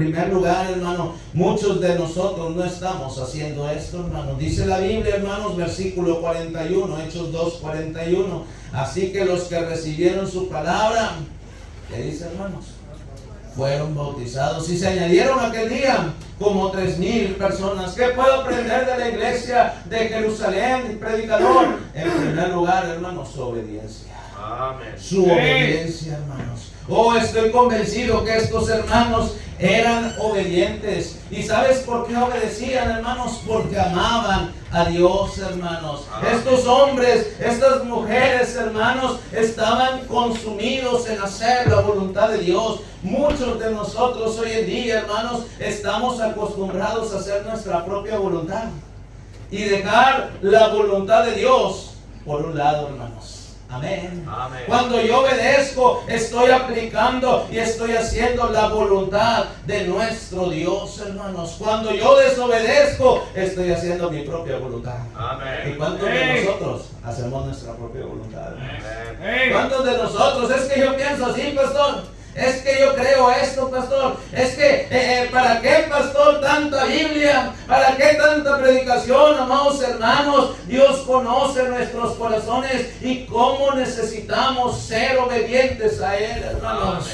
En primer lugar, hermano, muchos de nosotros no estamos haciendo esto, hermano. Dice la Biblia, hermanos, versículo 41, Hechos 2:41. Así que los que recibieron su palabra, ¿qué dice, hermanos? Fueron bautizados y se añadieron aquel día como 3,000 personas. ¿Qué puedo aprender de la iglesia de Jerusalén, predicador? En primer lugar, hermanos, su obediencia. Amén. Su obediencia, hermanos. Oh, estoy convencido que estos hermanos eran obedientes. ¿Y sabes por qué obedecían, hermanos? Porque amaban a Dios, hermanos. Estos hombres, estas mujeres, hermanos, estaban consumidos en hacer la voluntad de Dios. Muchos de nosotros hoy en día, hermanos, estamos acostumbrados a hacer nuestra propia voluntad y dejar la voluntad de Dios por un lado, hermanos. Amén. Amén. Cuando yo obedezco, estoy aplicando y estoy haciendo la voluntad de nuestro Dios, hermanos. Cuando yo desobedezco, estoy haciendo mi propia voluntad. Amén. ¿Y cuántos de nosotros hacemos nuestra propia voluntad? Amén. ¿Cuántos de nosotros? Es que yo pienso así, pastor. Es que yo creo esto, pastor. Es que, ¿para qué, pastor, tanta Biblia? ¿Para qué tanta predicación, amados hermanos? Dios conoce nuestros corazones y cómo necesitamos ser obedientes a Él, hermanos.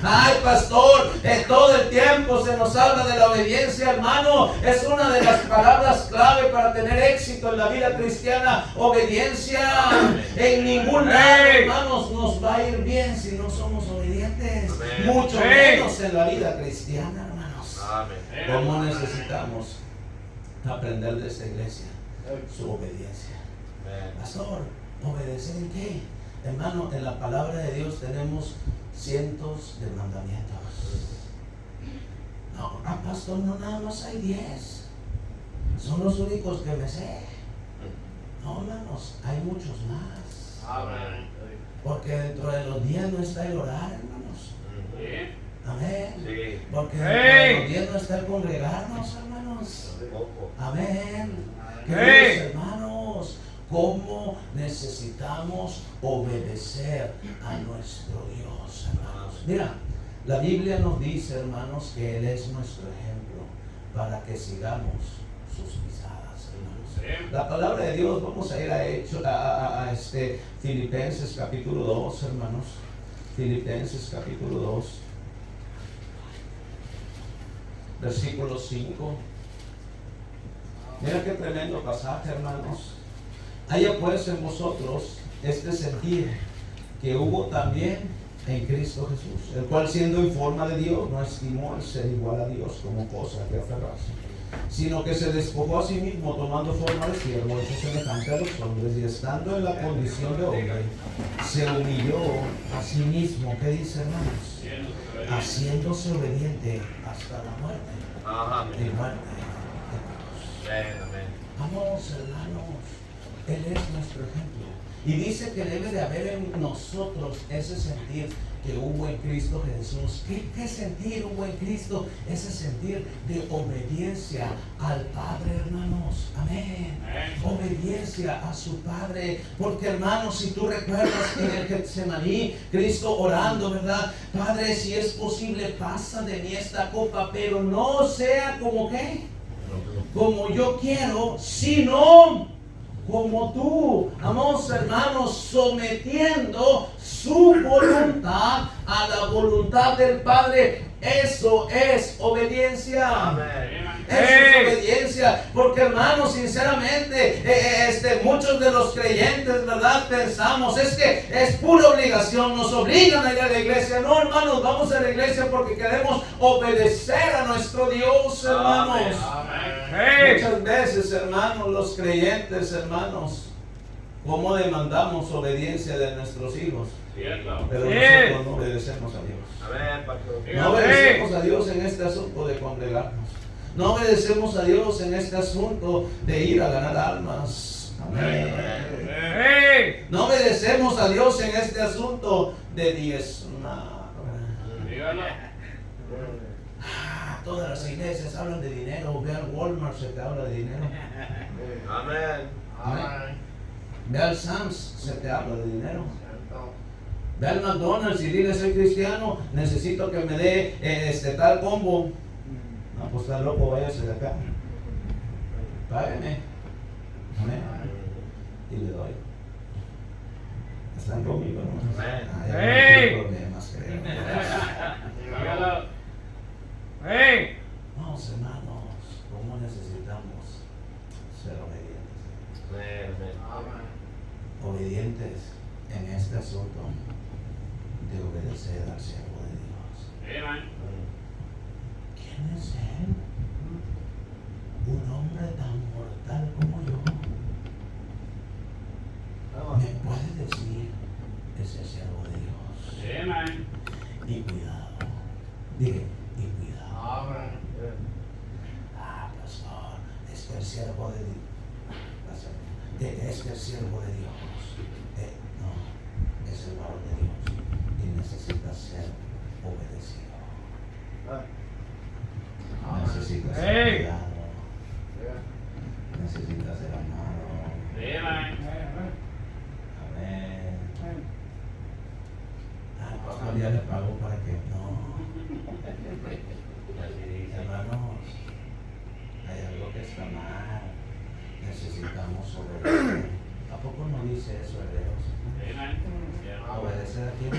Ay, pastor, todo el tiempo se nos habla de la obediencia, hermano. Es una de las palabras clave para tener éxito en la vida cristiana. Obediencia. En ningún lado, hermanos, nos va a ir bien si no somos obedientes. Amén. Mucho menos en la vida cristiana, hermanos. Amén. ¿Cómo necesitamos aprender de esta iglesia? Su obediencia. Amén. Pastor, ¿obedecer en qué? Hermano, en la palabra de Dios tenemos cientos de mandamientos. No, pastor, no nada más hay 10. Son los únicos que me sé. No, hermanos, hay muchos más. Amén. Porque dentro de los 10 no está el orar, hermanos. Amén. Sí. Porque dentro de los 10 no está el congregarnos, hermanos. Poco. Amén. Queridos hermanos, ¿cómo necesitamos obedecer a nuestro Dios, hermanos? Mira, la Biblia nos dice, hermanos, que Él es nuestro ejemplo para que sigamos sus pisadas, hermanos. La palabra de Dios, vamos a ir a Filipenses capítulo 2, hermanos. Filipenses capítulo 2, versículo 5. Mira qué tremendo pasaje, hermanos. Haya pues en vosotros este sentir que hubo también en Cristo Jesús, el cual siendo en forma de Dios no estimó el ser igual a Dios como cosa que aferrarse, sino que se despojó a sí mismo, tomando forma de siervo, hecho semejante a los hombres, y estando en la condición de hombre, se humilló a sí mismo. ¿Qué dice, hermanos? Haciéndose obediente hasta la muerte. Amén. Y muerte. Amén. Vamos, hermanos, Él es nuestro ejemplo. Y dice que debe de haber en nosotros ese sentir que hubo en Cristo Jesús. ¿Qué sentir hubo en Cristo? Ese sentir de obediencia al Padre, hermanos. Amén. Obediencia a su Padre. Porque, hermanos, si tú recuerdas en el Getsemaní, Cristo orando, ¿verdad? Padre, si es posible, pasa de mí esta copa, pero no sea como ¿qué? Como yo quiero, sino como tú. Amados hermanos, sometiendo su voluntad a la voluntad del Padre. Eso es obediencia. Amén. Eso es obediencia. Porque, hermanos, sinceramente, muchos de los creyentes, ¿verdad? Pensamos, es que es pura obligación, nos obligan a ir a la iglesia. No, hermanos, vamos a la iglesia porque queremos obedecer a nuestro Dios, hermanos. Amén. Muchas veces, hermanos, los creyentes, hermanos, ¿cómo demandamos obediencia de nuestros hijos? Pero nosotros no obedecemos a Dios. Amén, pastor. No obedecemos a Dios en este asunto de congregarnos. No obedecemos a Dios en este asunto de ir a ganar almas. Amén. No obedecemos a Dios en este asunto de diezmar. Todas las iglesias hablan de dinero. Ve al Walmart, se te habla de dinero. Amén. Amén. Ve al Sam's, se te habla de dinero. Ve al McDonald's y dile, soy cristiano, necesito que me dé tal combo. No, pues está loco, váyase de acá. Págame. Amén. Y le doy. ¿Están conmigo, hermanos? Hey. Hay problemas, creo. Hey. Vamos, hermanos, ¿cómo necesitamos ser obedientes? Obedientes en este asunto de obedecer al siervo de Dios. ¿Quién es él? Un hombre tan mortal como yo. ¿Me puede decir que es el siervo de Dios? Y cuidado. Dije, y cuidado. Pastor, es que el siervo de Dios. Es que el siervo de Dios. No, es el varón de Dios y necesita ser obedecido. Necesita ser cuidado. Necesita ser amado. Amén. Pastor, ya le pago para que no. Hermanos, hay algo que está mal. Necesitamos obedecer. ¿A poco no dice eso Hebreos? ¿Obedecer a quién?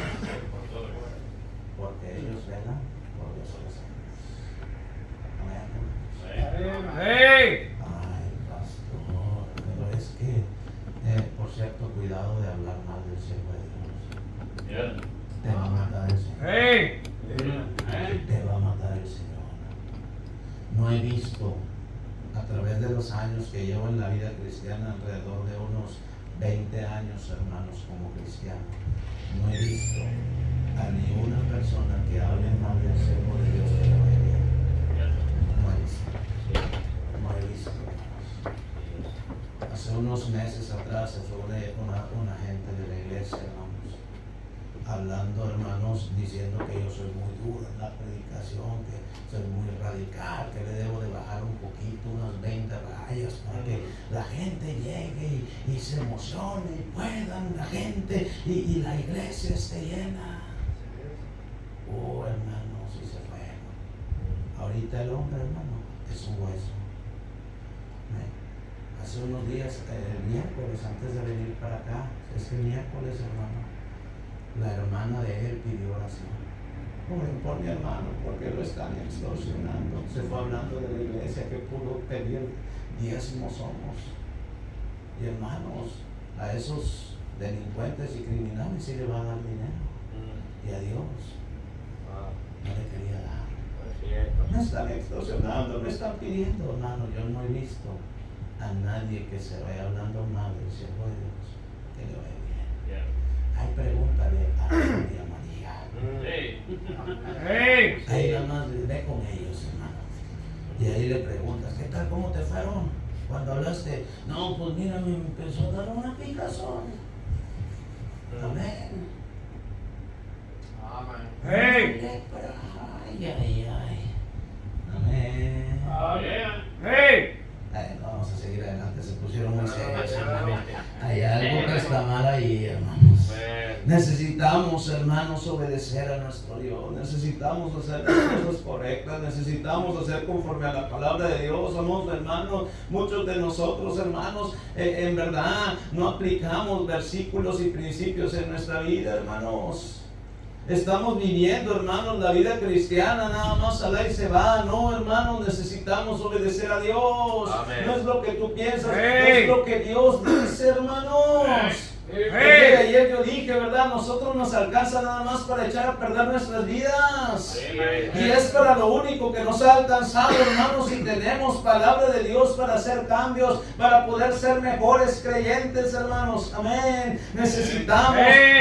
Porque ellos velan por los otros. Amén. Hey. Ay, pastor, pero es que, por cierto, cuidado de hablar mal del siervo de Dios. Te va a matar el Señor. Hey. Te va a matar el Señor. No he visto, a través de los años que llevo en la vida cristiana, alrededor de unos 20 años, hermanos, como cristiano, no he visto a ni una persona que hable mal del siervo de Dios que lo vea bien. No he visto. No he visto. Hace unos meses atrás se fue una gente de la iglesia, hermanos, hablando, hermanos, diciendo que yo soy muy duro en la predicación, que soy muy radical, que le debo de bajar un poquito, unas 20 rayas, para que la gente llegue y se emocione y puedan la gente y la iglesia esté llena. Oh, hermanos, y se fue. Ahorita el hombre, hermano, es un hueso. Hace unos días, el miércoles, antes de venir para acá, este miércoles, hermano, la hermana de él pidió oración. Oren por mi hermano, porque lo están extorsionando. Se fue hablando de la iglesia que pudo pedir diezmos somos. Y hermanos, a esos delincuentes y criminales sí le va a dar dinero. Y a Dios no le quería dar. Me están extorsionando, me están pidiendo, hermano. Yo no he visto a nadie que se vaya hablando mal del siervo de Dios que le vaya bien. Ay, pregúntale a María. Hey. Ahí nada más ve con ellos, hermano. Y ahí le preguntas, ¿qué tal? ¿Cómo te fueron? Cuando hablaste, no, pues mira, me empezó a dar una picazón. Amén. Hey. Ay. Amén. Hey. Ay, no, vamos a seguir adelante, se pusieron muy serios, hermano. Hay algo que está mal ahí, hermanos. Necesitamos, hermanos, obedecer a nuestro Dios. Necesitamos hacer las cosas correctas. Necesitamos hacer conforme a la palabra de Dios. Somos, hermanos, muchos de nosotros, hermanos, en verdad no aplicamos versículos y principios en nuestra vida, hermanos. Estamos viviendo, hermanos, la vida cristiana nada más al aire se va. No, hermanos, necesitamos obedecer a Dios. Amén. No es lo que tú piensas, Hey. es lo que Dios dice, hermanos. Hey. Ayer yo dije, ¿verdad? Nosotros nos alcanza nada más para echar a perder nuestras vidas. Y es para lo único que nos ha alcanzado, hermanos, y tenemos palabra de Dios para hacer cambios, para poder ser mejores creyentes, hermanos. Amén. Necesitamos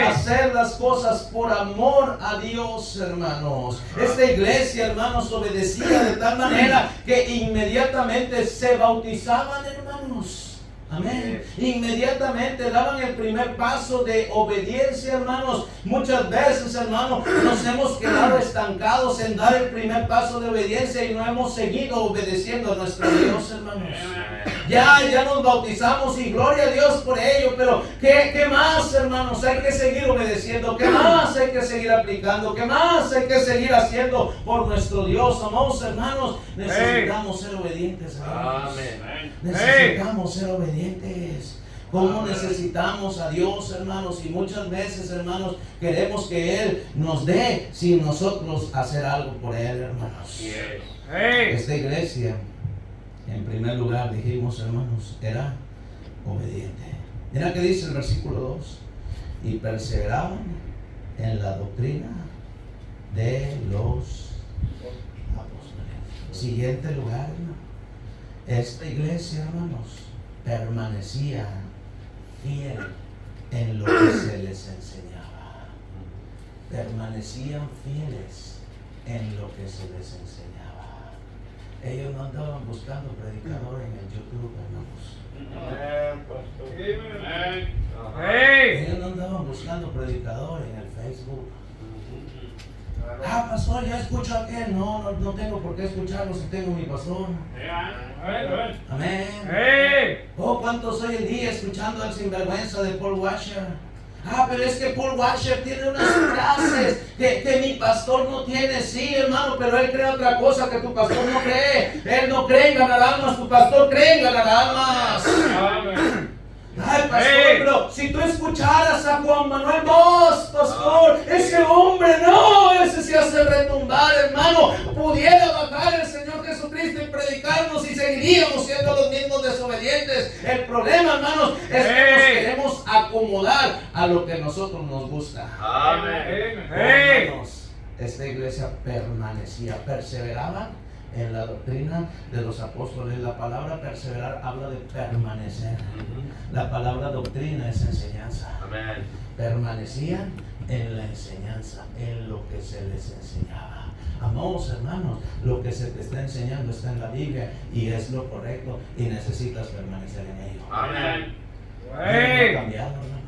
hacer las cosas por amor a Dios, hermanos. Esta iglesia, hermanos, obedecía de tal manera que inmediatamente se bautizaban, hermanos. Amén. Inmediatamente daban el primer paso de obediencia, hermanos. Muchas veces, hermanos, nos hemos quedado estancados en dar el primer paso de obediencia y no hemos seguido obedeciendo a nuestro Dios, hermanos. Ya nos bautizamos y gloria a Dios por ello, pero ¿qué más, hermanos? Hay que seguir obedeciendo. ¿Qué más hay que seguir aplicando? ¿Qué más hay que seguir haciendo por nuestro Dios? Amados hermanos, necesitamos ser obedientes a Dios. Necesitamos ser obedientes. ¿Cómo necesitamos a Dios, hermanos? Y muchas veces, hermanos, queremos que Él nos dé sin nosotros hacer algo por Él, hermanos. Esta iglesia, en primer lugar, dijimos, hermanos, era obediente. Mira que dice el versículo 2: y perseveraban en la doctrina de los apóstoles. Siguiente lugar, hermano. Esta iglesia, hermanos, permanecía fiel en lo que se les enseñaba. Permanecían fieles en lo que se les enseñaba. Ellos no andaban buscando predicador en el YouTube, hermanos. Ellos no andaban buscando predicador en el Facebook. Pastor, ya escucho a aquel. No tengo por qué escucharlo si tengo mi pastor. Amén. ¿Cuántos hoy en día escuchando al sinvergüenza de Paul Washer? Pero es que Paul Washer tiene unas clases que mi pastor no tiene. Sí, hermano, pero él cree otra cosa que tu pastor no cree. Él no cree en ganar almas, tu pastor cree en ganar almas. Pastor, pero si tú escucharas a Juan Manuel Bosch, pastor, ese hombre ese se hace retumbar, hermano. Pudiera bajar el Señor Jesucristo y predicarnos y seguiríamos siendo los mismos desobedientes. El problema, hermanos, es que nos queremos acomodar a lo que a nosotros nos gusta. Hermanos, esta iglesia perseveraba en la doctrina de los apóstoles. La palabra perseverar habla de permanecer. La palabra doctrina es enseñanza. Permanecían en la enseñanza, en lo que se les enseñaba. Amados hermanos, lo que se te está enseñando está en la Biblia y es lo correcto y necesitas permanecer en ello. Dios no ha cambiado, hermanos.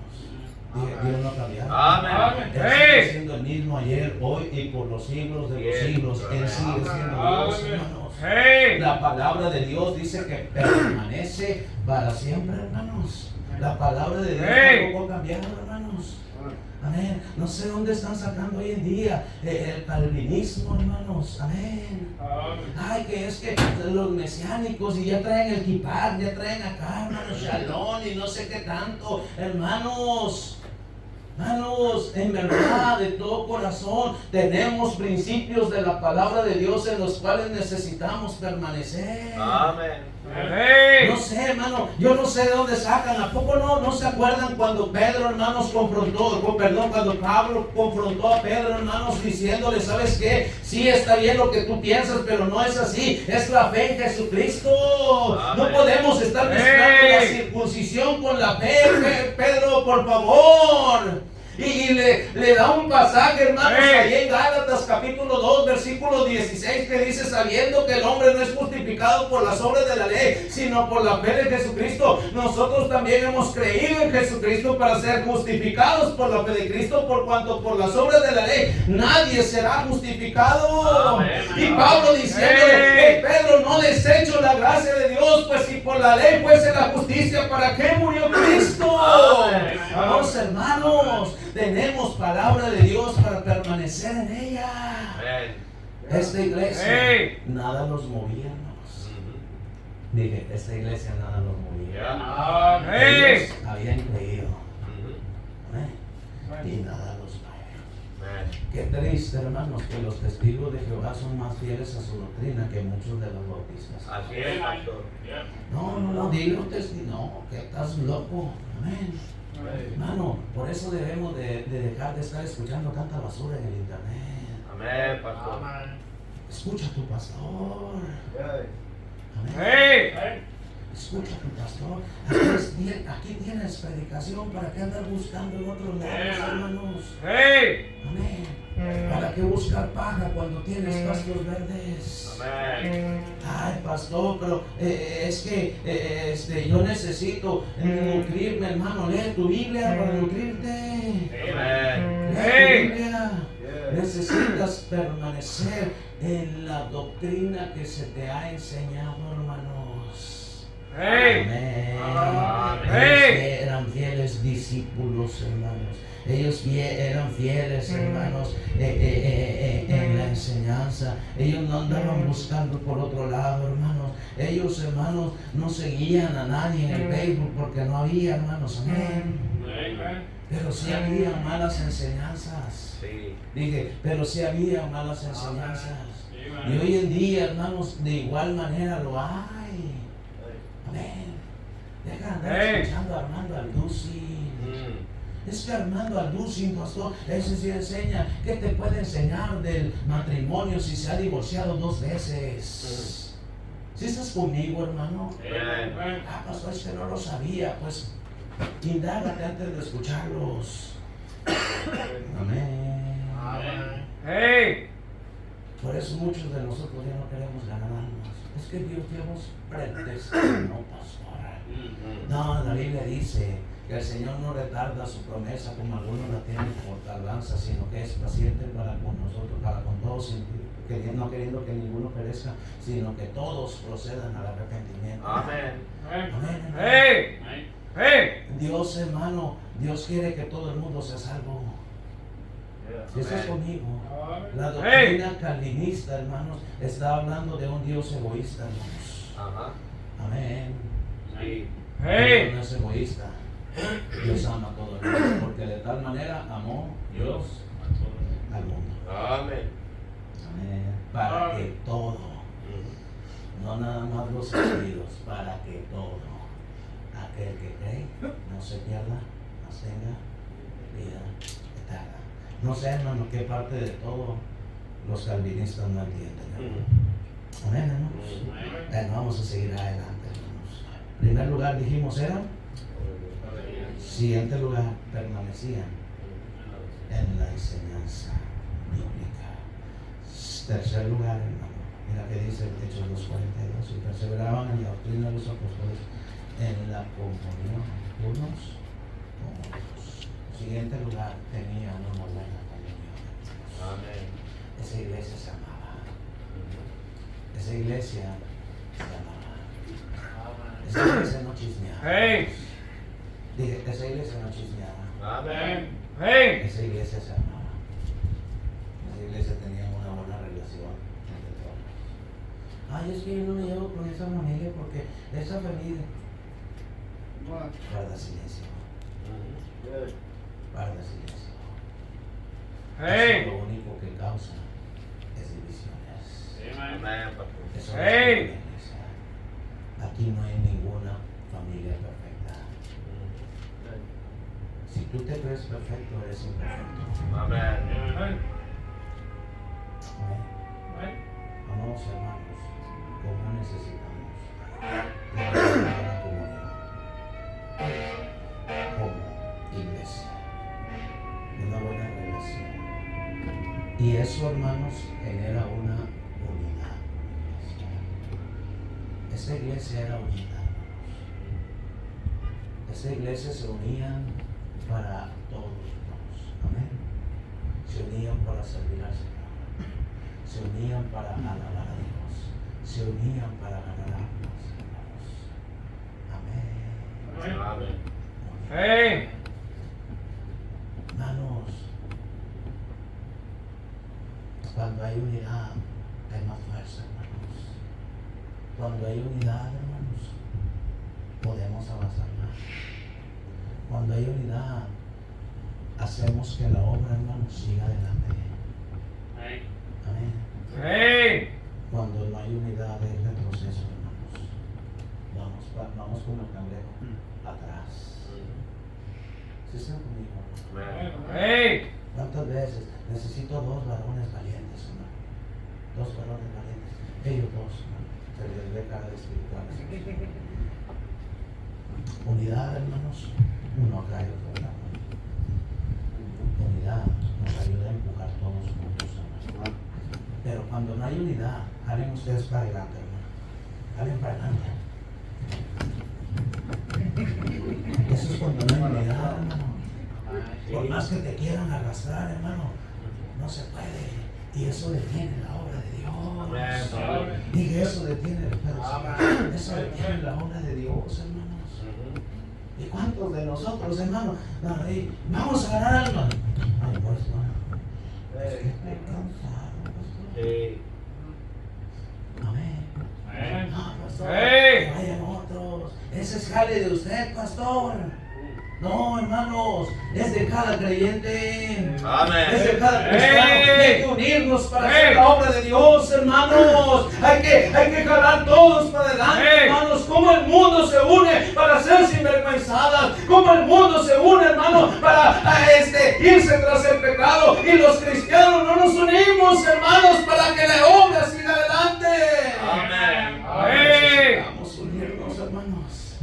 Dios no ha cambiado. Él sigue siendo el mismo ayer, hoy y por los siglos de los siglos. Él sigue siendo Dios, hermanos. La palabra de Dios dice que permanece para siempre, hermanos. La palabra de Dios tampoco ha cambiado, hermanos. Amén. No sé dónde están sacando hoy en día el calvinismo, hermanos. Amén. Que es que los mesiánicos y ya traen el kippah, ya traen acá, hermanos, shalom y no sé qué tanto, hermanos. Hermanos, en verdad, de todo corazón, tenemos principios de la palabra de Dios en los cuales necesitamos permanecer. No sé, hermano, yo no sé de dónde sacan. ¿A poco no se acuerdan cuando Pedro, hermanos, cuando Pablo confrontó a Pedro, hermanos, diciéndole, ¿sabes qué? Sí, está bien lo que tú piensas, pero no es así. Es la fe en Jesucristo. No podemos estar mezclando la circuncisión con la fe, Pedro, por favor. Y le da un pasaje, hermanos, ahí en Gálatas capítulo 2, versículo 16, que dice: sabiendo que el hombre no es justificado por las obras de la ley, sino por la fe de Jesucristo. Nosotros también hemos creído en Jesucristo para ser justificados por la fe de Cristo, por cuanto por las obras de la ley nadie será justificado. Y Pablo diciéndole: Pedro, no desecho la gracia de Dios, pues si por la ley fuese la justicia, ¿para qué murió Cristo? Vamos, hermanos, tenemos palabra de Dios para permanecer en ella. Esta iglesia nada los movía, hermanos. Dije, esta iglesia nada los movía. Ellos habían creído. Y nada los movía. Qué triste, hermanos, que los testigos de Jehová son más fieles a su doctrina que muchos de los bautistas. Así es, pastor. No, digo testigo, no, que estás loco. Amén. Hermano, por eso debemos de dejar de estar escuchando tanta basura en el internet. Amén, pastor. Escucha a tu pastor. Amén. Escucha a tu pastor. Aquí tienes predicación. ¿Para qué andar buscando en otros lados, hermanos? Amén. ¿Para qué buscar paja cuando tienes pastos verdes? Amén. pastor, pero es que yo necesito nutrirme, hermano. Lee tu Biblia para nutrirte. Amén. Lee Hey. tu Biblia. Necesitas permanecer en la doctrina que se te ha enseñado, hermanos. Hey. Amén. Amén. Ellos eran fieles discípulos, hermanos. Ellos eran fieles, hermanos, en la enseñanza. Ellos no andaban buscando por otro lado, hermanos. Ellos, hermanos, no seguían a nadie en el Facebook porque no había, hermanos. Amén. Pero sí había malas enseñanzas. Sí. Dije, pero sí había malas enseñanzas. Y hoy en día, hermanos, de igual manera lo hay. Amén. Deja de andar escuchando a Armando Alducin. Es que Armando Alducin, pastor, ese sí enseña. ¿Qué te puede enseñar del matrimonio si se ha divorciado 2 veces? ¿Sí estás conmigo, hermano? Amén. Pastor, es que no lo sabía. Pues indágate antes de escucharlos. Amén. Hey. Por eso muchos de nosotros ya no queremos ganar almas. Es que Dios nos predestinó, pastor. No, la Biblia dice que el Señor no retarda su promesa como algunos la tienen por tardanza, sino que es paciente para con nosotros, para con todos, no queriendo que ninguno perezca, sino que todos procedan al arrepentimiento. Amén. Amén. Hey. Hey. Dios, hermano, Dios quiere que todo el mundo sea salvo. Si estás conmigo, la doctrina calvinista, hermanos, está hablando de un Dios egoísta, hermanos. Ajá. Amén. Sí. Hey. Dios no es egoísta. Dios ama a todo el mundo, porque de tal manera amó Dios al mundo. Amén. Amén. Para que todo, no nada más los escogidos, para que todo, aquel que cree, no se pierda, mas tenga vida eterna. No sé, hermano, qué parte de todo los calvinistas no entienden, hermano. Amén, hermanos. Bueno, vamos a seguir adelante, hermanos. En primer lugar dijimos era. Siguiente lugar, permanecían en la enseñanza bíblica. Tercer lugar, hermano, mira que dice el Hechos 2:42, y perseveraban en la doctrina de los apóstoles, en la comunión unos con otros. Siguiente lugar, tenían una buena comunión. Amén. Esa iglesia se amaba. Esa iglesia se amaba. Esa iglesia no chismeaba. Hey. Dije, esa iglesia no chismeaba. Amén. Hey. Esa iglesia se amaba. Esa iglesia tenía una buena relación entre todos. Ay, es que yo no me llevo con esa familia porque esa familia. Guarda silencio. Guarda silencio. Hey. Eso lo único que causa es divisiones. Amén, pastor. Eso Hey. es la iglesia. Aquí no hay ninguna familia perfecta. Si tú te crees perfecto, eres imperfecto. Amén. Amén. Amados hermanos, ¿cómo necesitamos una buena comunión? Como iglesia, una buena relación. Y eso, hermanos, genera una unidad. Esta iglesia era unida, hermanos. Esta iglesia se unían para todos, hermanos. Amén. Se unían para servir al Señor. Se unían para alabar a Dios. Se unían para ganar almas, hermanos. Amén. Amén. Hey. Hermanos, cuando hay unidad, hay más fuerza, hermanos. Cuando hay unidad, hermanos, podemos avanzar más. Cuando hay unidad, hacemos que la obra, hermanos, siga adelante. Amén. Hey. Cuando no hay unidad, hay retroceso, hermanos. Vamos como el cangrejo, atrás. ¿Sí están conmigo? Amén. Hey. ¿Cuántas veces necesito 2 varones valientes, hermano? 2 varones valientes. Ellos 2, hermano. Se les ve cara de espirituales. Unidad, hermanos. Uno acá y otro acá. Unidad nos ayuda a empujar todos juntos, hermano. Pero cuando no hay unidad, jalen ustedes para adelante, hermano. Jalen para adelante. Eso es cuando no hay unidad, hermano. Por más que te quieran arrastrar, hermano, no se puede. Y eso detiene la obra de Dios. Dije, eso detiene el Padre. Eso detiene la obra de Dios, hermanos. ¿Y cuántos de nosotros, hermanos, vamos a ganar alma? Ay, pues, no. Es que estoy cansado, pastor. Amén. No, pastor. Hey. Vayan otros. Ese es jale de usted, pastor. No, hermanos, es de cada creyente. Amén. Es de cada cristiano. Hey. Hay que unirnos para hacer Hey. la obra de Dios, hermanos. Hay que jalar todos para adelante, Hey. hermanos. Como el mundo se une para ser sinvergüenzadas. Como el mundo se une, hermano, para irse tras el pecado. Y los cristianos no nos unimos, hermanos, para que la obra siga adelante. Amén. Hey. Necesitamos unirnos, hermanos.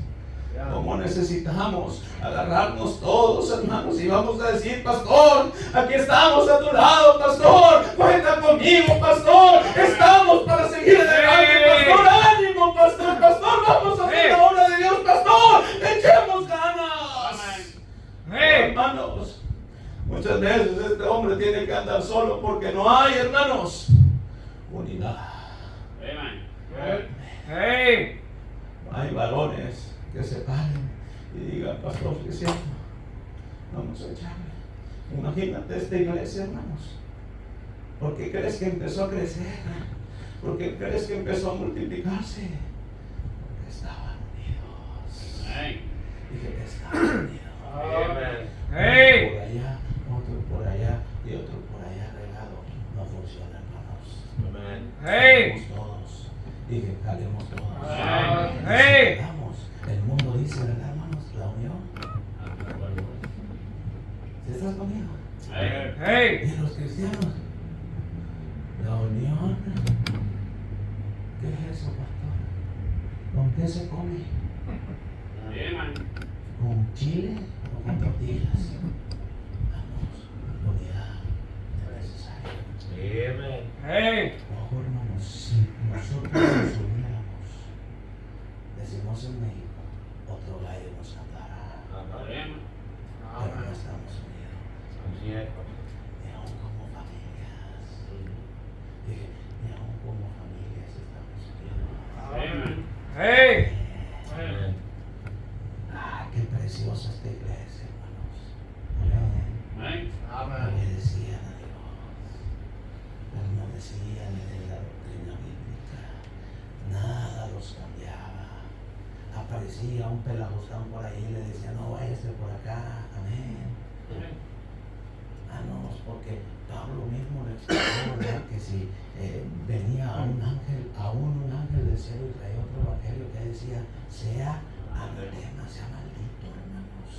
Como necesitamos agarrarnos todos, hermanos, y vamos a decir, pastor, aquí estamos a tu lado, pastor, cuenta conmigo, pastor, estamos para seguir adelante, pastor, ánimo, pastor, vamos a hacer la obra de Dios, pastor, echemos ganas. Hey. Hermanos, muchas veces este hombre tiene que andar solo porque no hay, hermanos, unidad. Hey. Hay varones que se paren y digan, pastor, ¿qué es cierto? Vamos a echarle. Imagínate esta iglesia, hermanos. ¿Por qué crees que empezó a crecer? ¿Por qué crees que empezó a multiplicarse? Porque estaban unidos. Dije que estaban unidos. Hey. Por allá, otro por allá y otro por allá regado. No funciona, hermanos. Hey. Jalemos todos. Dije, jalemos todos. Hey. Vamos. El mundo dice, ¿verdad, hermanos? La unión. ¿Sí estás conmigo? Hey. Y los cristianos, la unión. ¿Qué es eso, pastor? ¿Con qué se come? ¿Con chile o con tortillas? Vamos, unidad es necesaria. Hey. Ojo, hermanos, si nosotros nos uniéramos, decimos en México, otro gallo nos cantará, pero no estamos unidos, ni aún como familias. Dije, ni aún como familias estamos unidos. Hey. Ah, qué preciosa esta iglesia, hermanos. Amén. Obedecían a Dios, permanecían en la doctrina bíblica, nada los cambiaba. Aparecía un pelajostán por ahí y le decía, no váyase por acá, amén. No, porque Pablo mismo le explicó, ¿verdad? Que si venía un ángel del cielo y traía otro evangelio que decía, sea anatema, sea maldito, hermanos.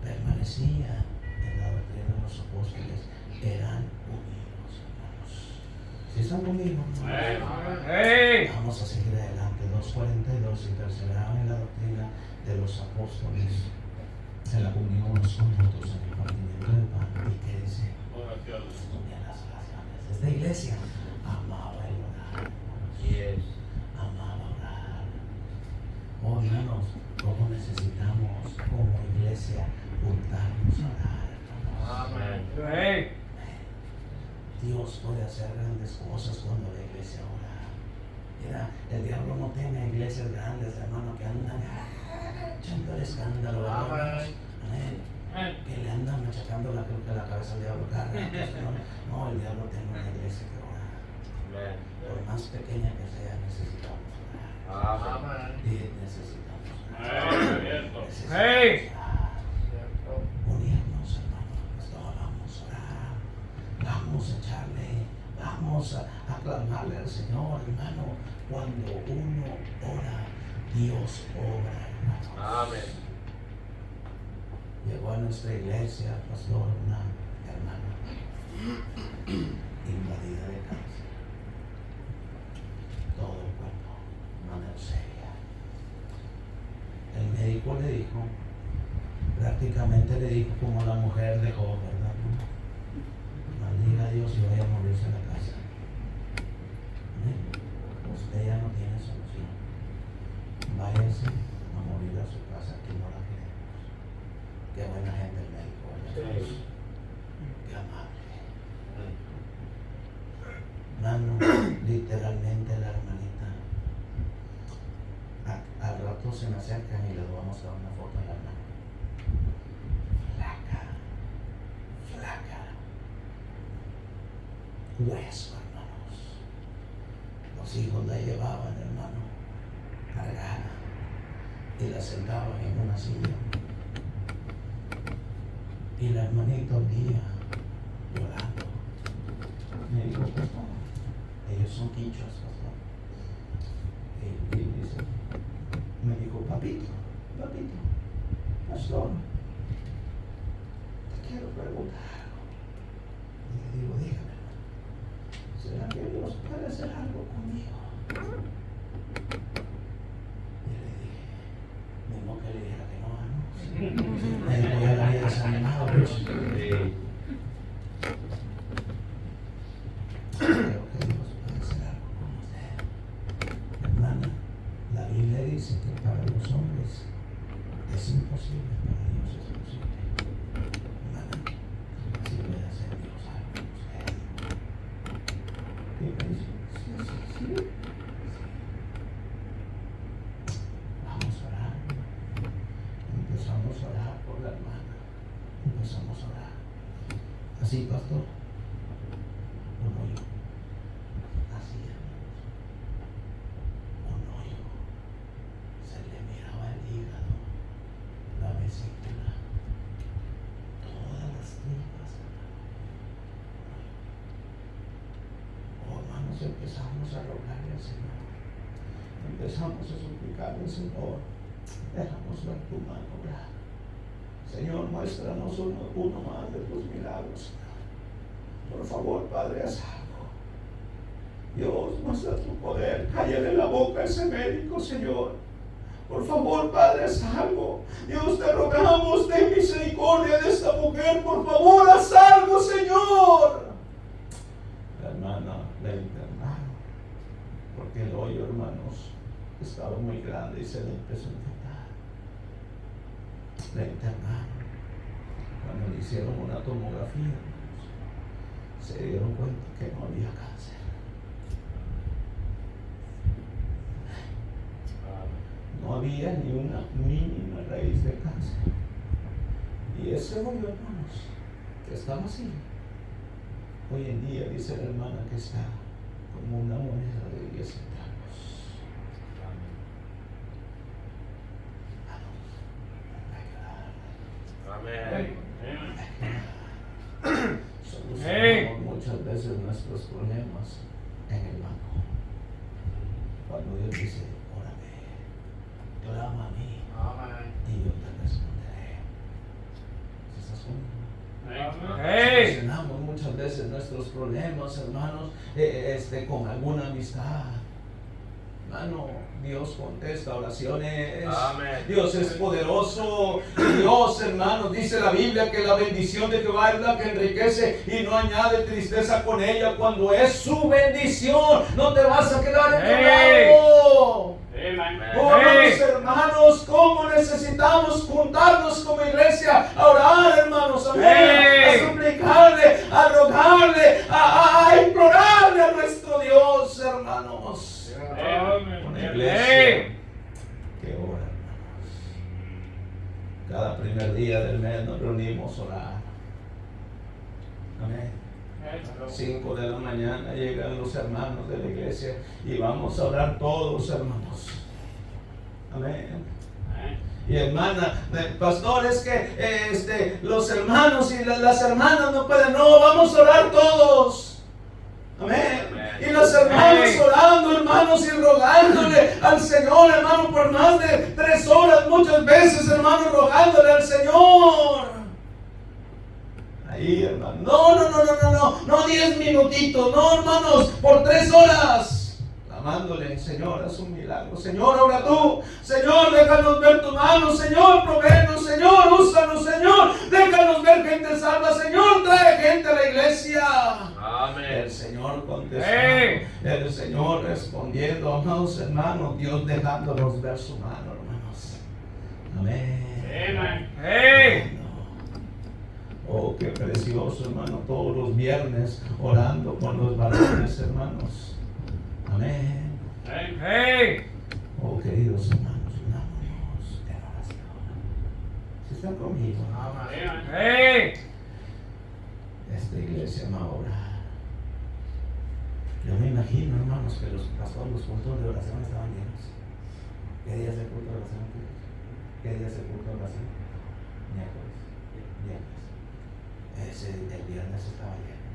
Permanecía en la doctrina de los apóstoles, eran unidos, hermanos. ¿Sí están conmigo, hermanos? Hey. Vamos a seguir adelante. 2:42, y perseveraban en la doctrina de los apóstoles, en la comunión unos con otros, en el partimiento del pan. ¿Y qué dice? En las oraciones. Esta iglesia amaba el orar, hermanos. Amaba orar. Oh, hermanos, ¿cómo necesitamos como iglesia juntarnos a orar, hermanos? Hey. Dios puede hacer grandes cosas cuando la iglesia ora. Mira, el diablo no tiene iglesias grandes, hermano, que andan echando el escándalo, ¿verdad, hermanos? Amén. Que le andan machacando la cabeza al diablo cada rato. No, el diablo tiene una iglesia que ora. Por más pequeña que sea, necesitamos orar. Y necesitamos orar. Hey. Unirnos, hermanos. Vamos a orar. Vamos a echarle. Vamos a clamarle al Señor, hermano. Cuando uno ora, Dios obra, hermanos. Llegó a nuestra iglesia, pastor, una hermana invadida de cáncer. Todo el cuerpo, una leucemia. El médico le dijo, prácticamente le dijo como la mujer de Job, ¿verdad? Maldiga a Dios y vaya a morirse en la casa. Usted ya no tiene solución. Qué amable. Mano, literalmente la hermanita. Al rato se me acercan y les vamos a dar una foto en la mano. Flaca. Hueso, hermanos. Los hijos la llevaban, hermano, cargada y la sentaban en una silla. Y la hermanita un día, llorando, me dijo, pastor, ellos son quichuas, pastor. Y dice, me dijo, papito, pastor, te quiero preguntar algo. Y le digo, dígame, ¿será que Dios puede hacer algo conmigo? Y le dije, mismo que le dijera que no, ¿no? Me dijo, ya la había desanimado, pero creo que Dios puede hacer algo con usted. Hermana, la Biblia dice que para los hombres es imposible, para Dios es posible. Hermana, si puede hacer Dios algo con usted. Y me dice, sí. Vamos a orar. Empezamos a orar por la hermana. Empezamos a orar. Así, pastor. Un hoyo. Así, hermanos. Un hoyo. Se le miraba el hígado, la vesícula, todas las tripas, hermano. Oh, hermanos, empezamos a rogarle al Señor. Empezamos a suplicarle al Señor. Déjanos ver tu mano obrar. Señor, muéstranos uno más de tus milagros, Señor. Por favor, Padre, haz algo. Dios, muestra tu poder. Cállale la boca a ese médico, Señor. Por favor, Padre, haz algo. Dios, te rogamos, ten misericordia de esta mujer. Por favor, haz algo, Señor. La hermana la internaron, porque el hoyo, hermanos, estaba muy grande y se le empezó a infectar. La internaron. Cuando le hicieron una tomografía, hermanos, se dieron cuenta que no había cáncer. No había ni una mínima raíz de cáncer. Y ese hoyo, hermanos, que estaba así, hoy en día dice la hermana que está como una moneda de 10 centavos. Amén. Solucionamos muchas veces nuestros problemas en el banco. Cuando Dios dice, órame, clama a mí y yo te responderé. ¿Estás conmigo? Solucionamos muchas veces nuestros problemas, hermanos, con alguna amistad. Hermano, Dios contesta oraciones. Amén. Dios es poderoso. Dios, hermanos, dice la Biblia que la bendición de Jehová es la que enriquece y no añade tristeza con ella. Cuando es su bendición, no te vas a quedar endeudado. Oh, hermanos, cómo necesitamos juntarnos como iglesia a orar, hermanos, amén, a suplicarle, a rogarle, a implorarle a nuestro Dios, hermanos. Una iglesia que ora, hermanos. Cada primer día del mes nos reunimos a orar. Amén. 5 de la mañana llegan los hermanos de la iglesia y vamos a orar todos, hermanos. Amén. Y hermana, pastor, es que los hermanos y las hermanas no pueden. No, vamos a orar todos. Amén. Y los hermanos orando, hermanos, y rogándole al Señor, hermano, por más de 3 horas, muchas veces, hermano, rogándole al Señor. Ahí, hermano. No 10 minutitos, no, hermanos, por 3 horas. Clamándole, Señor, haz un milagro. Señor, obra tú. Señor, déjanos ver tu mano. Señor, provéenos. Señor, úsanos. Señor, déjanos ver gente salva. Señor, trae gente a la iglesia. Amén. El Señor contestando, el Señor respondiendo, amados hermanos, Dios dejándonos ver su mano, hermanos. Amén. Amén. Oh, qué precioso, hermano, todos los viernes orando con los varones, hermanos. Amén. Hey. Oh, queridos hermanos, unámonos en oración. Si están conmigo, Hey. esta iglesia va a orar. Yo me imagino, hermanos, que los pastores, los cultos de oración estaban llenos. ¿Qué día es el culto de oración? ¿Qué día es el culto de oración? Miércoles. El viernes estaba lleno.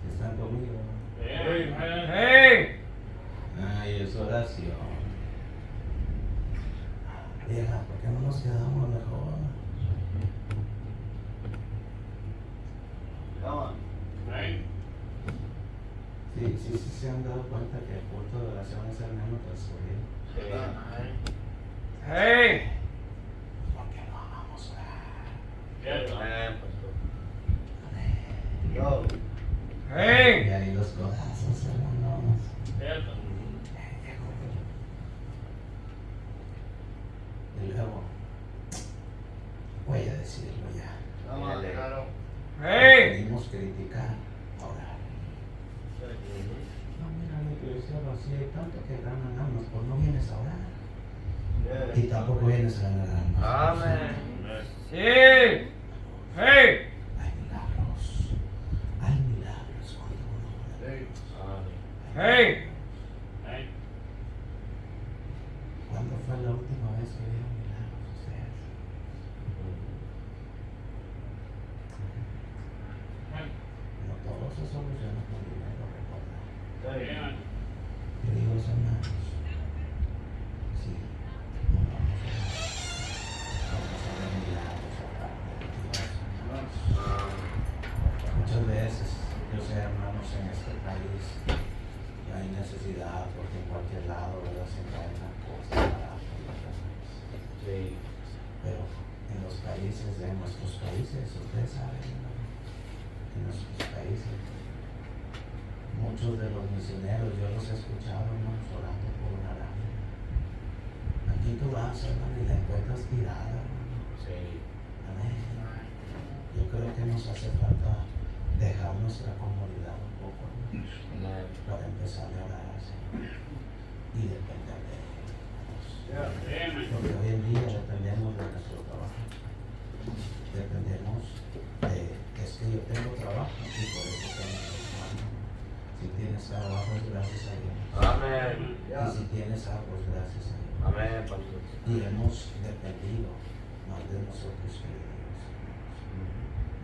Si están conmigo. Hey. Ay, es oración. Vieja, ¿por qué no nos quedamos mejor? Sí, se han dado cuenta que el culto de oración es el menos transcurrido. Hey. Porque no amamos orar. Hey. Y ahí los codazos, hermanos. Y luego, voy a decirlo ya. Hey. Venimos criticar, orar. No, mira, la iglesia vacía y tanto que ganan almas, pues no vienes a orar. Y tampoco vienes a ganar almas. Amén. Sí. Hey. Hay milagros. Hay milagros cuando uno ora. Hey. ¿Cuándo fue la última vez que vieron milagros ustedes? No todo se soluciona con dinero, recuerda. Queridos hermanos, sí, no vamos a ver. Vamos a ver milagros aparte de Dios, hermanos. Muchas veces, yo sé, hermanos, en este país hay necesidad porque en cualquier lado, ¿verdad? Se cae una cosa para pero en los países, en nuestros países, ustedes saben, ¿no? En nuestros países, muchos de los misioneros, yo los he escuchado, hermanos, orando por una lámpara. Aquí tú vas, hermano, y la encuentras tirada, hermano. Amén. Yo creo que nos hace falta dejar nuestra comodidad un poco, hermano, para empezar a orar al Señor y depender de Él. Porque hoy en día dependemos de nuestro trabajo. Dependemos de es que yo tengo trabajo y por eso tengo trabajo. Si tienes trabajo es gracias a Dios. Amén. Y si tienes algo es gracias a Dios. Amén, pastor. Y hemos dependido más de nosotros que de Dios.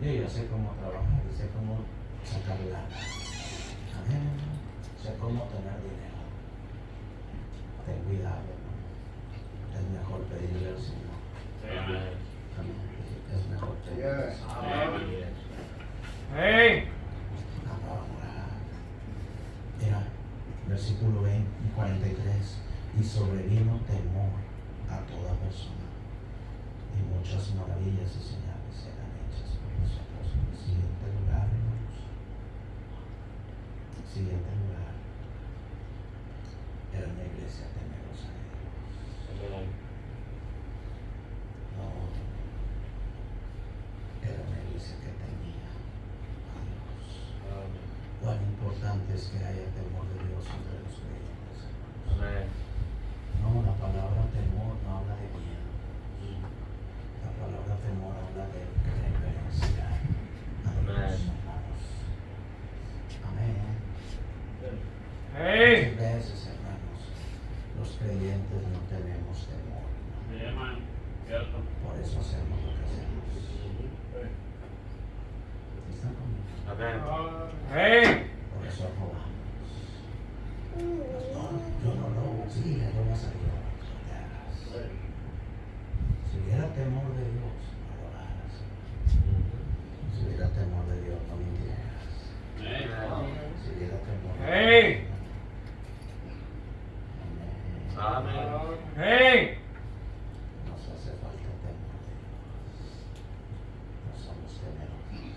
Yo ya sé cómo trabajar y sé cómo sacar lana. Amén. Sé cómo tener dinero. Ten cuidado, hermano. Es mejor pedirle al Señor. Amén. Amén. Es mejor pedirle al Señor. Amén. Hey. Mira, versículo 43. Y sobrevino temor a toda persona, y muchas maravillas y señales eran hechas por nosotros. Siguiente lugar, hermanos. Siguiente lugar. Era una iglesia temerosa de Dios. No, era una iglesia que temía a Dios. Cuán importante es que haya temor de Dios entre los creyentes, hermanos. Amén. No, la palabra temor no habla de miedo. La palabra temor habla de reverencia a Dios, hermanos. Amén. Hey. Muchas veces, hermanos, los creyentes no tenemos temor, hermano. Por eso hacemos lo que hacemos. ¿Están conmigo? Amén. Hey. Por eso robamos. Pastor, yo no robo. Sí, le robas a Dios. No te hagas. Si hubiera temor de Dios, no robaras. Si hubiera temor de Dios, no mintieras. Si hubiera temor de Dios. Hey. Amén. Amén. Hey. Nos hace falta temor de Dios. No somos temerosos.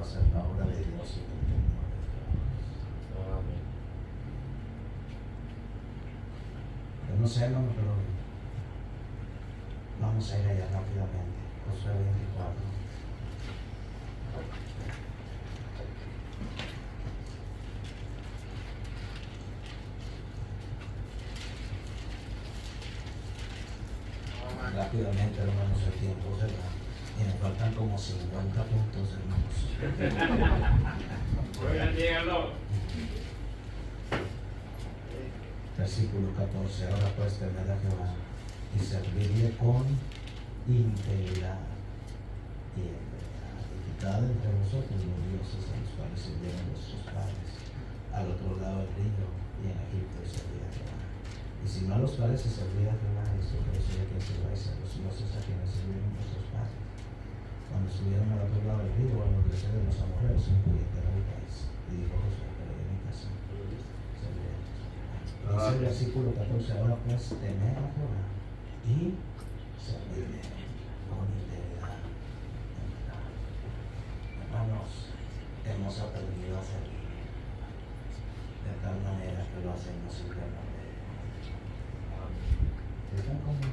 hacer la obra de Dios y del temor de Dios. Amén. Yo no sé, hermano, pero vamos a ir allá rápidamente. Josué 24. Rápidamente, hermanos, el tiempo se va. Y me faltan como 50 puntos, hermanos. Oigan, díganlo. Versículo 14. Ahora pues temed a Jehová y servirle con integridad y integridad. Y quitad entre vosotros los dioses a los cuales sirvieron vuestros padres al otro lado del río y en Egipto y servid a Jehová. Y si no a los cuales se servía a Jehová, esto que soy a quien sirváis a los dioses a quienes sirvieron vuestros padres, cuando estuvieron al otro lado del río, a los dioses de los amorreos, en cuya tierra habitáis. Y dijo Josué, pero yo en mi casa serviré a Jehová. Dice el versículo 14, ahora pues temed a Jehová y servirle con integridad en verdad. Hermanos, hemos aprendido a servir de tal manera que lo hacemos simplemente. ¿Están conmigo?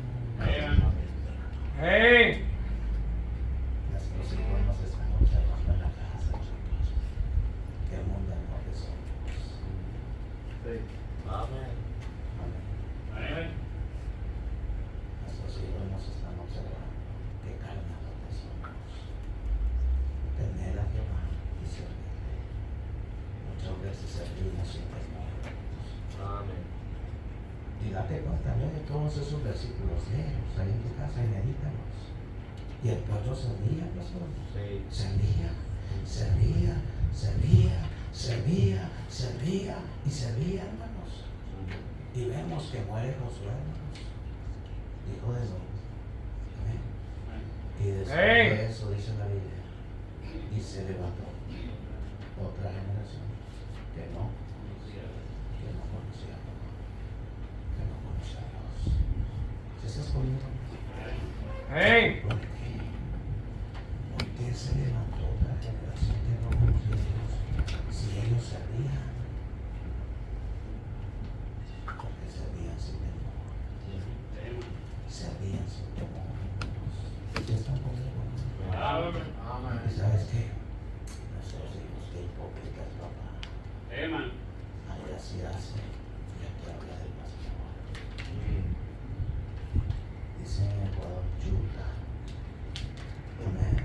Hey. Nuestros hijos nos están observando en la casa. Qué mundanos que somos. Amén. Amén. Nuestros hijos nos están observando. Qué calmados que somos. Tener a Jehová y servirle. Muchas veces servimos sin temor. Amén. Y date cuenta, lee todos esos versículos, léelos ahí en tu casa y medítalos. Y el pueblo servía, pastor. Sí. Servía, servía, servía, servía, servía y servía, hermanos. Y vemos que muere Josué, hermanos, hijo de Nun. Amén. Y después de eso dice la Biblia, y se levantó otra generación que no conocía a Jehová, que no conocía a Dios. ¿Sí estás conmigo? Hey. ¿Por qué? ¿Por qué se levantó otra generación que no conocía a Dios si ellos servían? Porque servían sin temor. Servían sin temor. ¿Sí están conmigo? ¿Y sabes qué? Nuestros hijos, qué hipócritas, papá. Ahí así hace, ya te habla del pastor. Dice en Ecuador, chuta. Amén.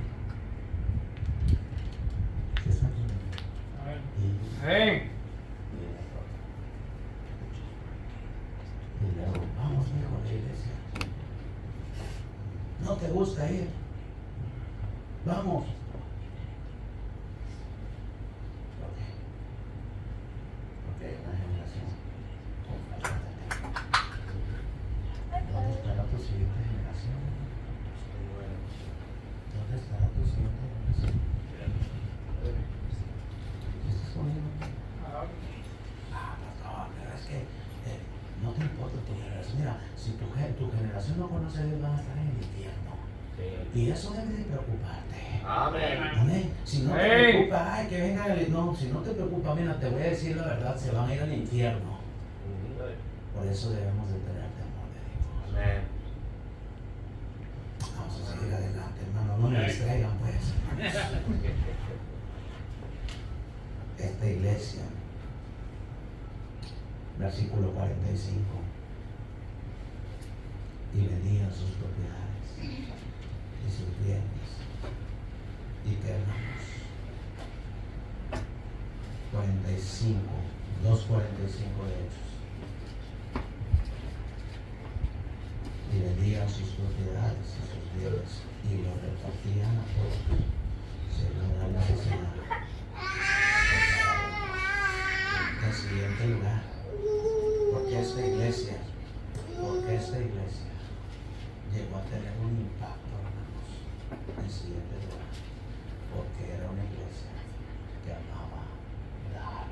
¿Sí están conmigo? Y Hey. y luego, vamos hijo a la iglesia. ¿No te gusta ir? Vamos. Ok, una generación con falta de temor. ¿Dónde estará tu siguiente generación? ¿Dónde estará tu siguiente generación? ¿Estás conmigo? Pastor, pero es que no te importa tu generación. Mira, si tu generación no conoce a Dios, van a estar en el infierno. Sí. Y eso debe de preocuparte. Amén. Amén. Si no te Hey. preocupa, ay, que vengan al... No, si no te preocupa, mira, te voy a decir la verdad, se van a ir al infierno. Por eso debemos de tener temor de Dios. Amén. Vamos a seguir adelante, hermano. No me distraigan, pues. Esta iglesia, versículo 45, y vendían sus propiedades y sus bienes y terrenos. 45, 2:45 de Hechos. Y vendían sus propiedades y sus bienes y los repartían a todos según la necesidad. En siguiente lugar, porque esta iglesia llegó a tener un impacto, hermanos. En siguiente lugar, porque era una iglesia que amaba dar,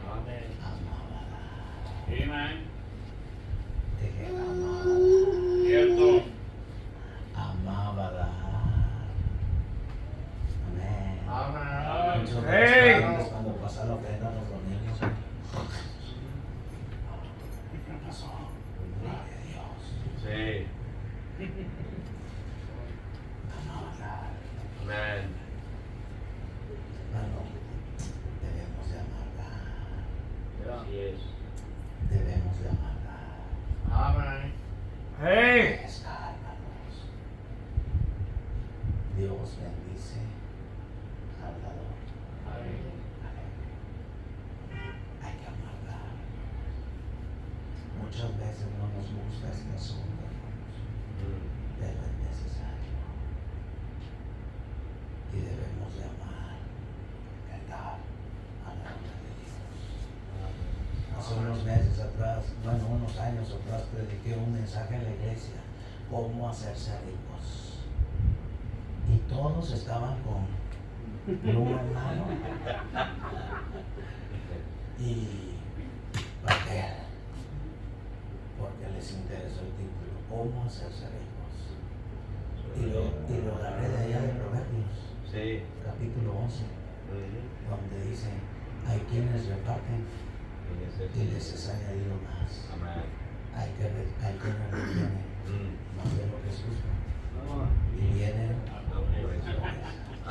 amaba dar. Dije, amaba dar. Amaba dar. Muchos de Hey. los padres, cuando pasa la ofrenda, los niños. ¿Qué pasó? Gloria a Dios. Sí. Amargar. Amen. Hermano, debemos de amargar. Así es. Debemos de amargar. Amen. Hey. Está, hermanos. Dios bendice al dador. Amén. Hay que amargar. Muchas veces no nos gusta este asunto, hermanos, pero es necesario. Y debemos de amar, cantar a la obra de Dios. Hace unos meses atrás, bueno, unos años atrás, prediqué un mensaje en la iglesia, cómo hacerse ricos. Y todos estaban con pluma en mano y papel, porque les interesó el título, cómo hacerse ricos. Y lo agarré de allá de Proverbios, Sí. capítulo 11, donde dice, hay quienes reparten y les es añadido más. Amén. Hay quienes retienen más de lo que es justo. Y vienen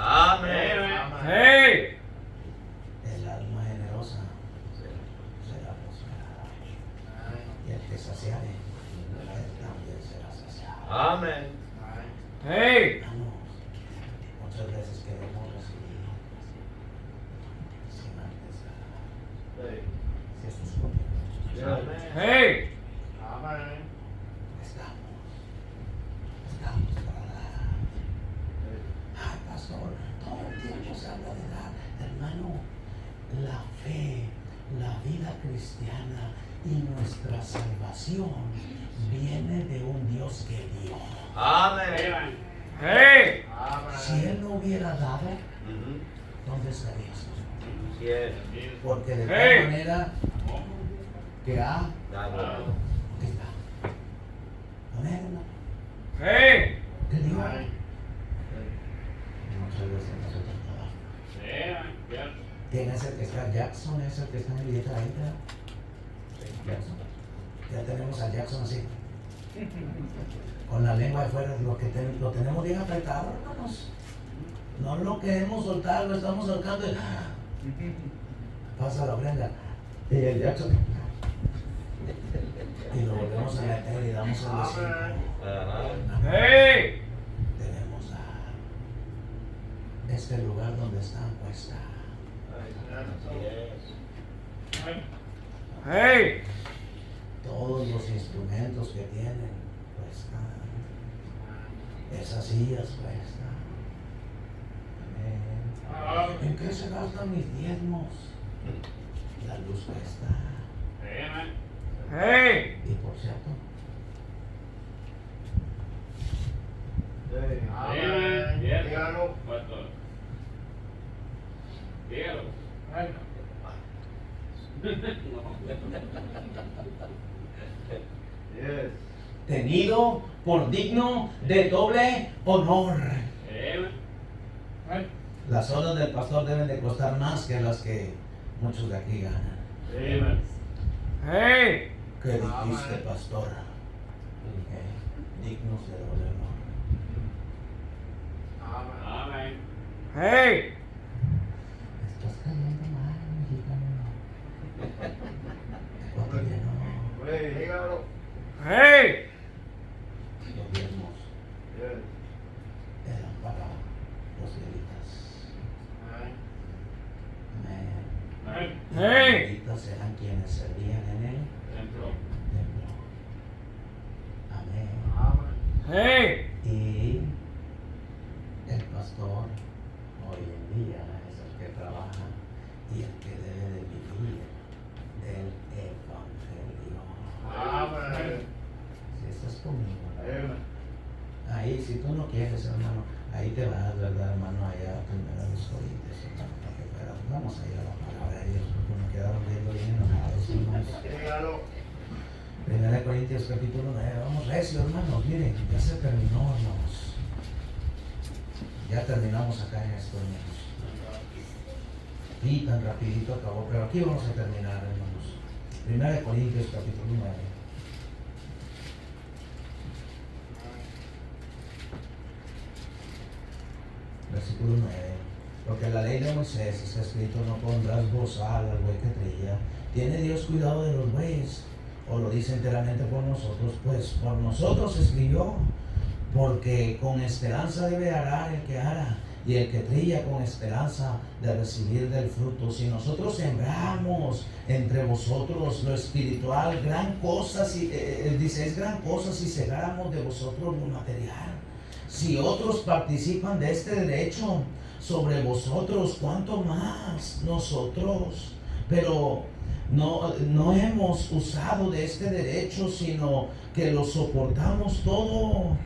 Amén. Hey. el alma generosa será prosperada. Y el que saciare, él también será saciado. Amén. Hey. Hermanos, muchas veces queremos recibir sin antes dar. Si esto es conmigo, Amén. Hey. estamos para dar. Ay, pastor, todo el tiempo se habla de dar. Hermano, la fe, la vida cristiana y nuestra salvación viene de un Dios que dio. Amén. Hey. Si Él no hubiera dado, ¿dónde estarías? Así es. Porque de Hey. tal manera que ha, Dado. aquí está. Amén, hermano. Hey. ¿Qué digo? Muchas veces nosotros no damos. ¿Quién es el que está? Jackson es el que está en el billete ahí, ¿verdad? Jackson. Ya tenemos a Jackson así. Con la lengua de fuera, lo tenemos bien apretado, hermanos. No lo queremos soltar, lo estamos soltando. Pasa la ofrenda. Y el Jackson. Y lo volvemos a meter y damos el vecino. Hey. Debemos dar este lugar donde están puesta. Así es. Hey. Todos los instrumentos que tienen cuestan. Esas sillas cuestan. Amén. ¿En qué se gastan mis diezmos? La luz cuesta. Hey. Y por cierto, Amén. Dígalo. Yes. tenido por digno de doble honor. Las horas del pastor deben de costar más que las que muchos de aquí ganan. Hey. ¿Qué dijiste, pastor? Dignos de doble honor. Hey. Estás cayendo mal, mexicano. Ecuatoriano. Dígalo. Hey. Los diezmos eran para los levitas. Amén. Hey. Los levitas eran quienes servían en el templo. Amén. Hey. Y el pastor hoy en día es el que trabaja y el que debe de vivir del evangelio. Si estás conmigo, ahí si tú no quieres, hermano, ahí te vas, ¿verdad, hermano? Allá a primera de los Corintios, hermano, para que fuéramos. Vamos allá a la palabra de Dios, porque me quedaron viendo bien enojados, hermanos. Dígalo. Primera de Corintios capítulo 9, vamos recio, hermanos, miren, ya se terminó, hermanos. Ya terminamos acá en esto, hermanos. Y tan rapidito acabó, pero aquí vamos a terminar, hermanos. 1 Corintios capítulo 9. Versículo 9. Porque en la ley de Moisés está escrito: no pondrás bozal al buey que trilla. ¿Tiene Dios cuidado de los bueyes? ¿O lo dice enteramente por nosotros? Pues por nosotros escribió, porque con esperanza debe arar el que ara, y el que trilla con esperanza de recibir del fruto. Si nosotros sembramos entre vosotros lo espiritual, gran cosa, dice, es gran cosa si segáramos de vosotros lo material. Si otros participan de este derecho sobre vosotros, ¿cuánto más nosotros? Pero no hemos usado de este derecho, sino que lo soportamos todo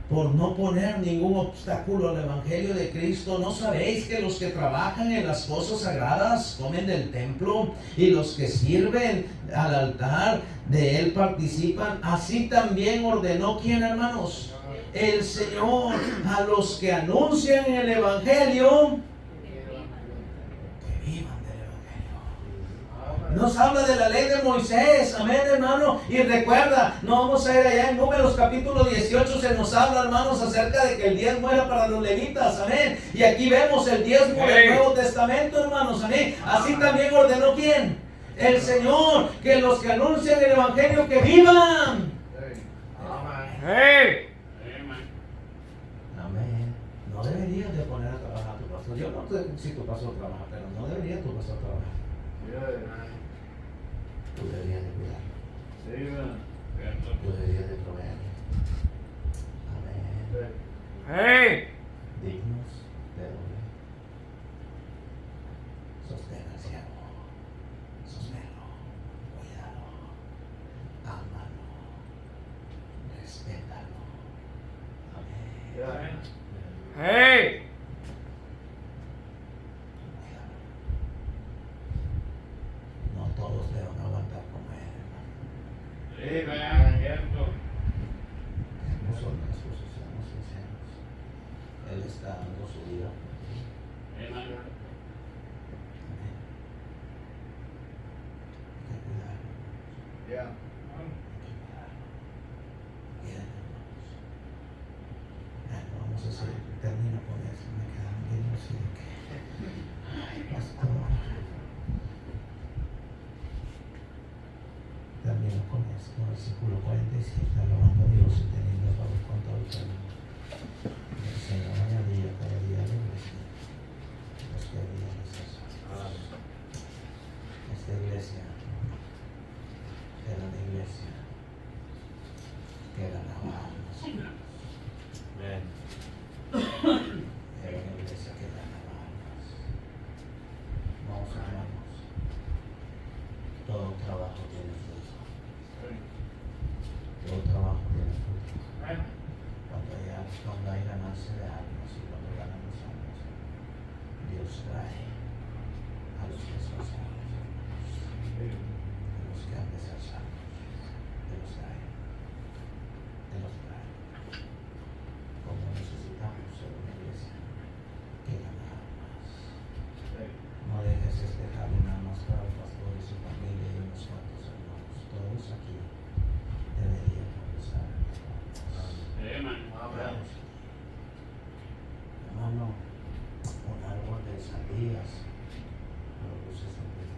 por no poner ningún obstáculo al Evangelio de Cristo. ¿No sabéis que los que trabajan en las cosas sagradas comen del templo, y los que sirven al altar de él participan? Así también ordenó, ¿quién, hermanos? El Señor a los que anuncian el Evangelio que vivan del Evangelio. Nos habla de la ley de Moisés, amén, hermano. Y recuerda, no vamos a ir allá en Números capítulo 18, se nos habla, hermanos, acerca de que el diezmo era para los levitas, amén. Y aquí vemos el diezmo del Nuevo Testamento, hermanos, amén. Así también ordenó, ¿quién? El Señor, que los que anuncian el Evangelio que vivan. Hey. Amén. No deberías de poner a trabajar a tu pastor. Yo no sé si tu pastor trabaja, pero no debería tu pastor trabajar. Tú deberías de cuidarlo. Tú deberías de proveerle. Amén. Hey. Dignos de doble. Sostén al siervo. Sosténlo. Cuídalo. Ámalo. Respétalo. Amén. Hey. No todos deben aguantar como él, hermano. Seamos honestos, seamos sinceros. Él está dando su vida. Amén. Hay que cuidarlo. Hay que cuidarlo. Bien, hermanos. Vamos a hacer, termino con esto. Me quedan viendo así de que, ay, pastor. Termino con esto, versículo 47, alabando a Dios y teniendo favor con todo el pueblo. El Señor añadía cada día a la iglesia los que habían de ser salvos. Esta iglesia era una iglesia que ganaba almas. Era una iglesia que ganaba almas. Vamos, hermanos, todo trabajo tiene fruto. Todo trabajo tiene fruto. Cuando hay ganancia de almas y cuando ganan los almas, Dios trae a los que son salvos, a los que han de ser salvos. Dios trae. Como necesitamos ser una iglesia que gana almas. No dejes dejarle nada más para el pastor y su familia y unos cuantos hermanos. Todos aquí deberíamos estar en las almas. Hermano, un árbol de sandías produce sandías.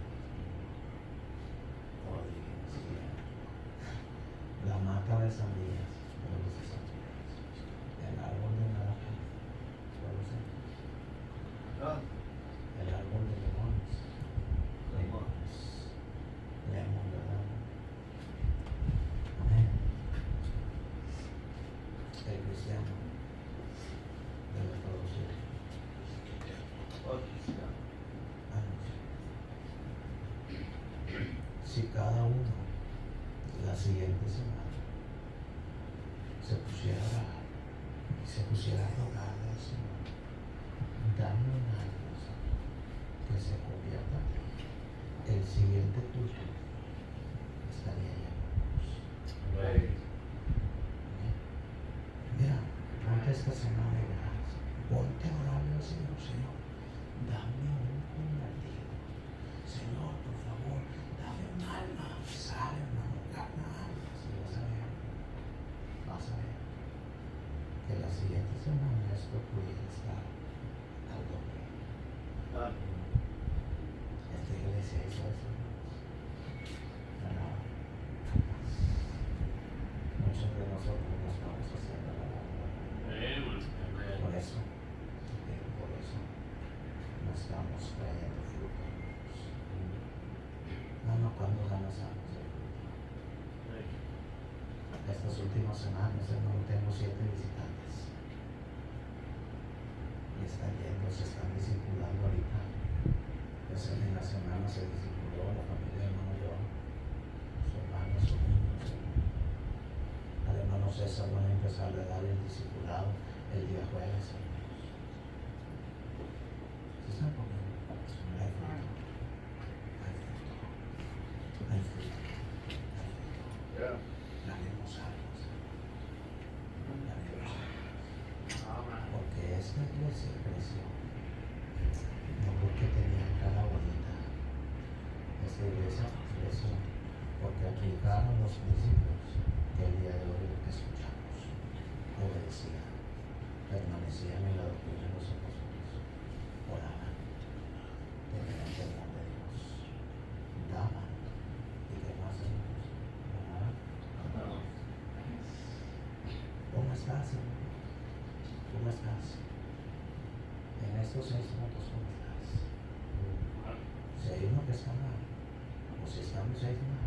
La mata de sandías produce sandías. El árbol de naranja produce. El árbol de limones. Lemon, ¿verdad? Amén. El cristiano debe producir años. Si cada uno la siguiente semana se pusiera a orar y se pusiera a rogarle al Señor, dame un alma que se convierta a ti, el siguiente culto estaría lleno. Mira, ponte esta semana y verás. Ponte a orarle al Señor. Señor, dame un convertido. estamos trayendo fruto. Hermano, ¿cuándo ganas algo? Estas últimas semanas, hermano, tengo 7 visitantes. Y están yendo, se están discipulando ahorita. Pues en la semana se discipuló la familia del hermano John, su hermano, su niño. Al hermano César van a empezar a dar el discipulado el día jueves. ¿Se están comiendo? Hay fruto. Hay fruto. Hay fruto. Yeah. Ganemos almas. Ganemos almas. Amen. Porque esta iglesia creció. No porque tenía cara bonita. Esta iglesia creció porque aplicaron los principios que el día de hoy escuchamos. Obedecían, permanecían en la doctrina de los apóstoles, oraban, tenían temor de Dios, daban, y qué más hermanos, oraban. ¿Cómo estás, hermano? ¿Cómo estás? En estos 6 puntos, ¿cómo estás? Si hay uno que está mal, o si estamos 6 mal,